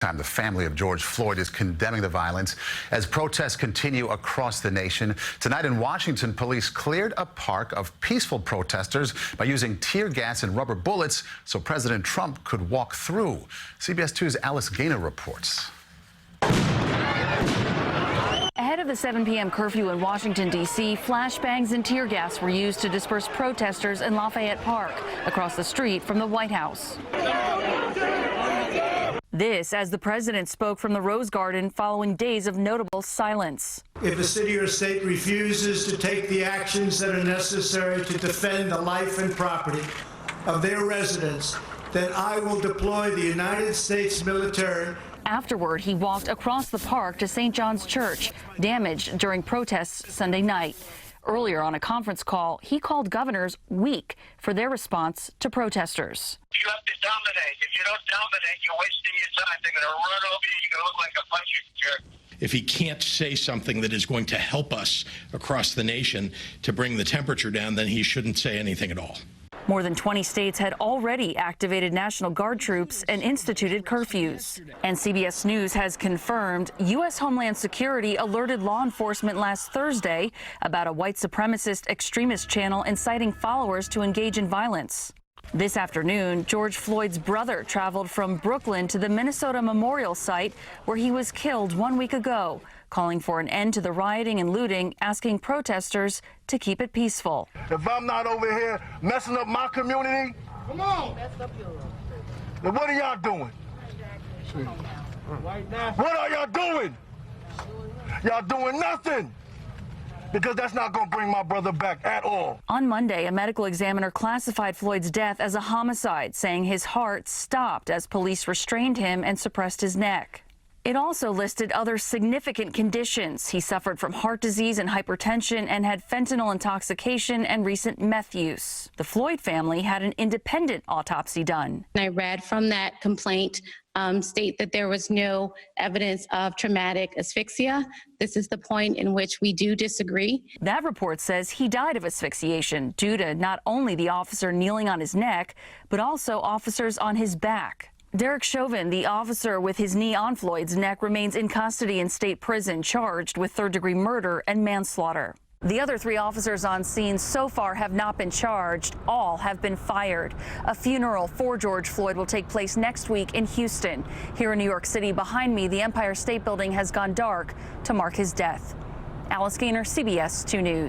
The family of George Floyd is condemning the violence as protests continue across the nation. Tonight in Washington, police cleared a park of peaceful protesters by using tear gas and rubber bullets so President Trump could walk through. CBS 2's Alice Gaynor reports. Ahead of the 7 p.m. curfew in Washington, D.C., flashbangs and tear gas were used to disperse protesters in Lafayette Park, across the street from the White House. This as the president spoke from the Rose Garden following days of notable silence. If a city or state refuses to take the actions that are necessary to defend the life and property of their residents, then I will deploy the United States military. Afterward, he walked across the park to St. John's Church, damaged during protests Sunday night. Earlier on a conference call, he called governors weak for their response to protesters. You have to dominate. If you don't dominate, you're wasting your time. They're going to run over you. You're going to look like a punching jerk. If he can't say something that is going to help us across the nation to bring the temperature down, then he shouldn't say anything at all. More than 20 states had already activated National Guard troops and instituted curfews. And CBS News has confirmed U.S. Homeland Security alerted law enforcement last Thursday about a white supremacist extremist channel inciting followers to engage in violence. This afternoon, George Floyd's brother traveled from Brooklyn to the Minnesota Memorial Site where he was killed 1 week ago, calling for an end to the rioting and looting, asking protesters to keep it peaceful. If I'm not over here messing up my community, come on. Then what are y'all doing? What are y'all doing? Y'all doing nothing. Because that's not going to bring my brother back at all. On Monday, a medical examiner classified Floyd's death as a homicide, saying his heart stopped as police restrained him and suppressed his neck. It also listed other significant conditions. He suffered from heart disease and hypertension and had fentanyl intoxication and recent meth use. The Floyd family had an independent autopsy done. I read from that complaint state that there was no evidence of traumatic asphyxia. This is the point in which we do disagree. That report says he died of asphyxiation due to not only the officer kneeling on his neck, but also officers on his back. Derek Chauvin, the officer with his knee on Floyd's neck, remains in custody in state prison, charged with third-degree murder and manslaughter. The other 3 officers on scene so far have not been charged. All have been fired. A funeral for George Floyd will take place next week in Houston. Here in New York City, behind me, the Empire State Building has gone dark to mark his death. Alice Gaynor, CBS 2 News.